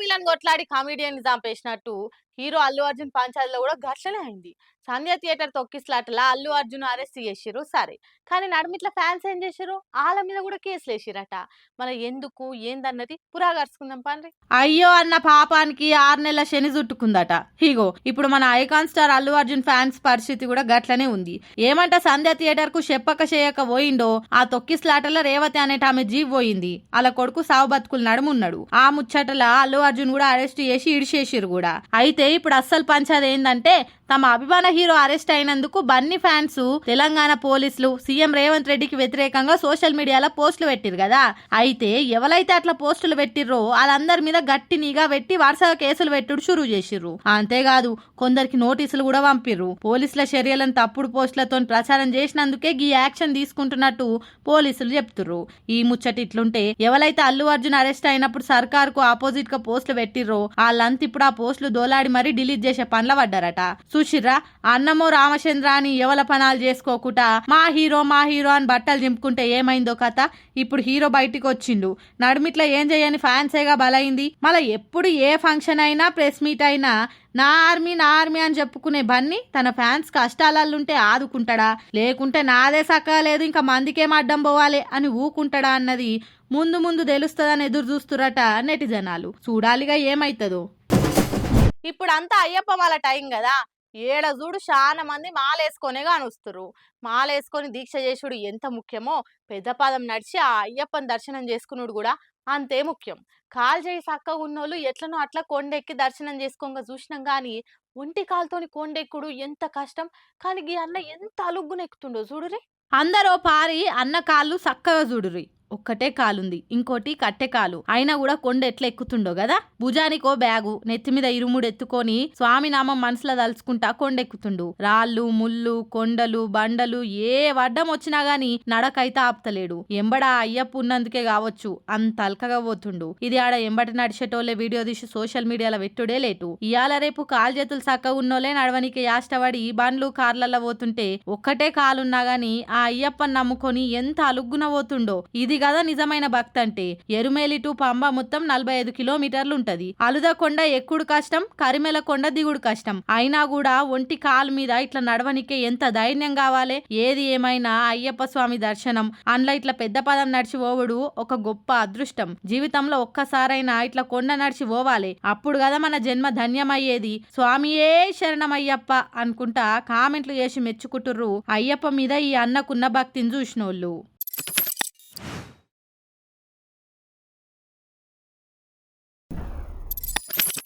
Villain కొట్లాడి comedian చంపేసినట్టు hero Allu Arjun పంచాయతీలో కూడా ఘర్షణే అయింది. సంధ్య థియేటర్ తొక్కిస్లాటలా అల్లు అర్జున్ అరెస్ట్ చేసిర్రు సరే, కానీ నడుమిట్ల ఫ్యాన్స్ ఏం చేసిర్రు, వాళ్ళ మీద కూడా కేసులు వేసిరట. మన ఎందుకు ఏందన్నది పురా కరుచుకుందాం పండ్రి. అయ్యో అన్న పాపానికి 6 నెలల శని చుట్టుకుందట. ఇగో ఇప్పుడు మన icon star Allu Arjun fans పరిస్థితి కూడా గట్లనే ఉంది. ఏమంట సంధ్య థియేటర్ కు చెప్పక చేయక పోయిండో ఆ తొక్కిస్లాటలో రేవతి అనేట ఆమె జీవ్ పోయింది. అలా కొడుకు సావు బతుకులు నడుమున్నాడు. ఆ ముచ్చటల అల్లు అర్జున్ కూడా అరెస్ట్ చేసి ఇడిచేసిరు కూడా. అయితే ఇప్పుడు అస్సలు పంచాది ఏందంటే తమ అభిమాన హీరో అరెస్ట్ అయినందుకు బన్నీ ఫ్యాన్స్ తెలంగాణ పోలీసులు సీఎం రేవంత్ రెడ్డికి వ్యతిరేకంగా సోషల్ మీడియాలో పోస్టులు పెట్టిరు కదా. అయితే ఎవరైతే అట్లా పోస్టులు పెట్టిర్రో వాళ్ళందరి మీద గట్టి నిఘా పెట్టి వరుసగా కేసులు పెట్టుడు షురూ చేసిర్రు. అంతేకాదు కొందరికి నోటీసులు కూడా పంపిర్రు. పోలీసుల చర్యలను తప్పుడు పోస్టులతో ప్రచారం చేసినందుకే ఈ యాక్షన్ తీసుకుంటున్నట్టు పోలీసులు చెప్తుర్రు. ఈ ముచ్చట ఇట్లుంటే ఎవరైతే అల్లు అర్జున్ అరెస్ట్ అయినప్పుడు సర్కార్ కు ఆపోజిట్ గా పోస్టులు పెట్టిర్రో వాళ్ళంతా ఇప్పుడు ఆ పోస్టులు దోలాడి మరీ డిలీట్ చేసే పనుల పడ్డారట. చూసిర్రా, అన్నమో రామచంద్ర అని ఎవల పనాలు చేసుకోకుండా మా హీరో అని బట్టలు చింపుకుంటే ఏమైందో కథ. ఇప్పుడు హీరో బయటికి వచ్చిండు, నడుమిట్లా ఏం చేయని ఫ్యాన్సేగా బలైంది. మళ్ళీ ఎప్పుడు ఏ ఫంక్షన్ అయినా ప్రెస్ మీట్ అయినా నా ఆర్మీ అని చెప్పుకునే బన్నీ తన ఫ్యాన్స్ కష్టాలల్లుంటే ఆదుకుంటాడా, లేకుంటే నాదే సక్కలేదు ఇంకా మందికేం అడ్డం పోవాలి అని ఊకుంటాడా అన్నది ముందు తెలుస్తుందని ఎదురు చూస్తురట నెటిజనాలు. చూడాలిగా ఏమైతుందో. ఇప్పుడు అంతా అయ్యప్ప వాళ్ళ టైం కదా. ఏడ చూడు చాలా మంది మాలేసుకొనే కానొస్తురు. మాలేసుకొని దీక్ష చేసుడు ఎంత ముఖ్యమో పెద్ద పాదం నడిచి ఆ అయ్యప్పని దర్శనం చేసుకున్నాడు కూడా అంతే ముఖ్యం. కాలు చేయి చక్కగా ఉన్నోళ్ళు ఎట్లనో అట్లా కొండెక్కి దర్శనం చేసుకోగా చూసినాం గాని ఒంటి కాలుతోని కొండెక్కుడు ఎంత కష్టం. కానీ ఈ అన్న ఎంత అలుగ్గునెక్కుతుండో చూడురి. అందరూ పారి అన్న కాళ్ళు చక్కగా చూడురి. ఒక్కటే కాలుంది, ఇంకోటి కట్టె కాలు అయినా కూడా కొండ ఎట్లా ఎక్కుతుండో కదా. భుజానికో బ్యాగు, నెత్తి మీద ఇరుముడు ఎత్తుకొని స్వామి నామం మనసులో తలుచుకుంటా కొండెక్కుతుండు. రాళ్ళు ముళ్ళు కొండలు బండలు ఏ వడ్డం వచ్చినా గాని నడకైతే ఆపుతలేడు. ఎంబడ అయ్యప్ప ఉన్నందుకే కావచ్చు అంత అల్కగా పోతుండు. ఇది ఆడ ఎంబట నడిచేటోళ్ళే వీడియో తీసి సోషల్ మీడియాలో పెట్టుడే లేటు. ఇయాల రేపు కాలు చేతులు చక్కగా ఉన్నోలే నడవనికి యాష్టపడి బండ్లు కార్లలో పోతుంటే ఒక్కటే కాలున్నా గాని ఆ అయ్యప్పని నమ్ముకొని ఎంత అలుగ్గున పోతుండో. ఇది కదా నిజమైన భక్తి అంటే. ఎరుమేలి టు పంబ మొత్తం 45 కిలోమీటర్లు ఉంటది. అలుదకొండ ఎక్కుడు కష్టం, కరిమెల కొండ దిగుడు కష్టం. అయినా కూడా ఒంటి కాలు మీద ఇట్లా నడవనికే ఎంత ధైర్యం కావాలి. ఏది ఏమైనా అయ్యప్ప స్వామి దర్శనం అందులో ఇట్లా పెద్ద పదం నడిచి పోవడు ఒక గొప్ప అదృష్టం. జీవితంలో ఒక్కసారైనా ఇట్లా కొండ నడిచి పోవాలి, అప్పుడు కదా మన జన్మ ధన్యమయ్యేది. స్వామియే శరణమయ్యప్ప అనుకుంటా కామెంట్లు చేసి మెచ్చుకుంటుర్రు అయ్యప్ప మీద ఈ అన్నకున్న భక్తిని చూసినోళ్ళు.